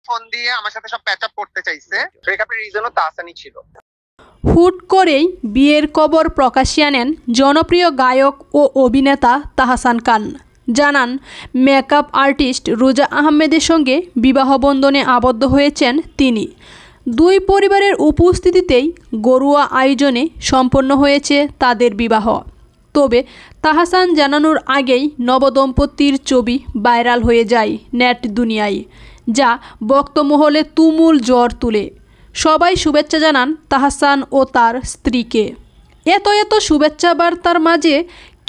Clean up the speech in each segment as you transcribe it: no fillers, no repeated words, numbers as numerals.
Phone দিয়ে আমার সাথে সব প্যাচ আপ করতে চাইছে। ব্রেকআপের রিজনও তাহসানই ছিল। হুট করেই বিয়ের খবর প্রকাশ্যে আনেন জনপ্রিয় গায়ক ও অভিনেতা তাহসান খান। জানান মেকআপ আর্টিস্ট রোজা আহমেদের সঙ্গে বিবাহ বন্ধনে আবদ্ধ হয়েছেন তিনি। দুই পরিবারের উপস্থিতিতেই ঘরোয়া আয়োজনে সম্পন্ন হয়েছে তাদের বিবাহ। তবে তাহসান জানানোর আগেই নবদম্পতির ছবি ভাইরাল হয়ে যায় নেট দুনিয়ায়, যা ভক্তমহলে তুমুল ঝড় তুলে। সবাই শুভেচ্ছা জানান তাহসান ও তার স্ত্রীকে। এত শুভেচ্ছা বার্তার মাঝে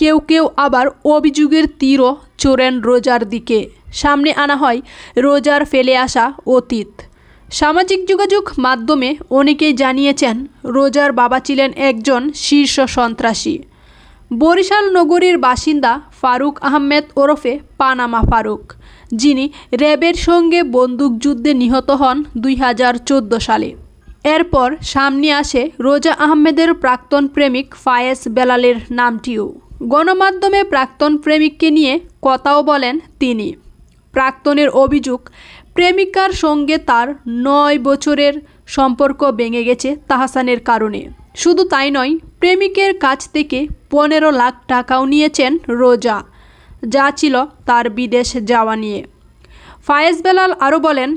কেউ কেউ আবার অভিযোগের তীরও ছোড়েন রোজার দিকে। সামনে আনা হয় রোজার ফেলে আসা অতীত। সামাজিক যোগাযোগ মাধ্যমে অনেকেই জানিয়েছেন রোজার বাবা ছিলেন একজন শীর্ষ সন্ত্রাসী। বরিশাল নগরীর বাসিন্দা ফারুক আহমেদ ওরফে পানামা ফারুক, যিনি র্যাবের সঙ্গে বন্দুকযুদ্ধে নিহত হন 2014 সালে। এরপর সামনে আসে রোজা আহমেদের প্রাক্তন প্রেমিক ফায়েজ বেলালের নামটিও। গণমাধ্যমে প্রাক্তন প্রেমিককে নিয়ে কথাও বলেন তিনি। প্রাক্তনের অভিযোগ, প্রেমিকার সঙ্গে তার 9 বছরের সম্পর্ক ভেঙে গেছে তাহসানের কারণে। শুধু তাই নয়, প্রেমিকের কাছ থেকে 15 লাখ টাকাও নিয়েছেন রোজা, যা ছিল তার বিদেশ যাওয়া নিয়ে। ফায়েজ বেলাল আরও বলেন,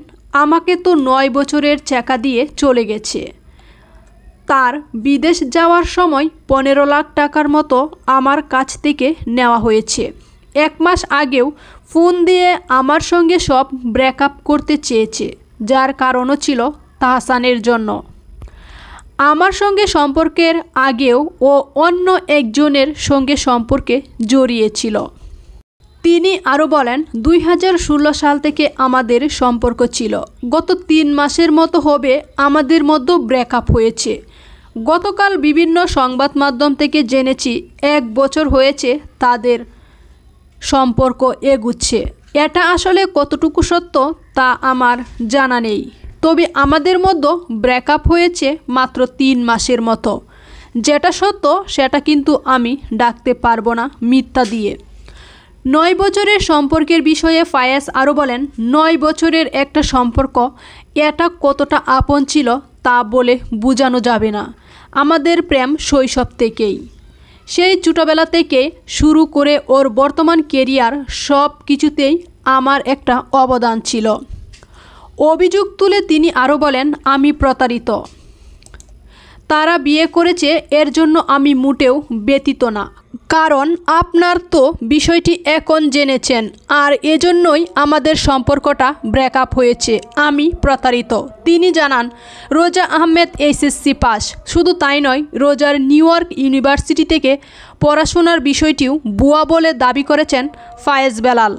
আমাকে তো 9 বছরের টাকা দিয়ে চলে গেছে। তার বিদেশ যাওয়ার সময় 15 লাখ টাকার মতো আমার কাছ থেকে নেওয়া হয়েছে। 1 মাস আগেও ফোন দিয়ে আমার সঙ্গে সব ব্রেকআপ করতে চেয়েছে, যার কারণও ছিল তাহসানের জন্য। আমার সঙ্গে সম্পর্কের আগেও ও অন্য একজনের সঙ্গে সম্পর্কে জড়িয়েছিল। তিনি আরও বলেন, 2016 সাল থেকে আমাদের সম্পর্ক ছিল। গত 3 মাসের মতো হবে আমাদের মধ্যে ব্রেকআপ হয়েছে। গতকাল বিভিন্ন সংবাদ মাধ্যম থেকে জেনেছি 1 বছর হয়েছে তাদের সম্পর্ক এগুচ্ছে। এটা আসলে কতটুকু সত্য তা আমার জানা নেই, তবে আমাদের মধ্যে ব্রেকআপ হয়েছে মাত্র 3 মাসের মতো। যেটা সত্য সেটা কিন্তু আমি ডাকতে পারবো না মিথ্যা দিয়ে। 9 বছরের সম্পর্কের বিষয়ে ফায়েজ আরও বলেন, 9 বছরের একটা সম্পর্ক এটা কতটা আপন ছিল তা বলে বোঝানো যাবে না। আমাদের প্রেম শৈশব থেকেই, সেই ছোটোবেলা থেকে শুরু করে ওর বর্তমান কেরিয়ার সব কিছুতেই আমার একটা অবদান ছিল। অভিযোগ তুলে তিনি আরও বলেন, আমি প্রতারিত। তারা বিয়ে করেছে, এর জন্য আমি মোটেও ব্যথিত না, কারণ আপনার তো বিষয়টি এখন জেনেছেন, আর এজন্যই আমাদের সম্পর্কটা ব্রেকআপ হয়েছে। আমি প্রতারিত। তিনি জানান, রোজা আহমেদ SSC পাস। শুধু তাই নয়, রোজার নিউ ইয়র্ক ইউনিভার্সিটি থেকে পড়াশোনার বিষয়টিও ভুয়া বলে দাবি করেছেন ফায়েজ বেলাল।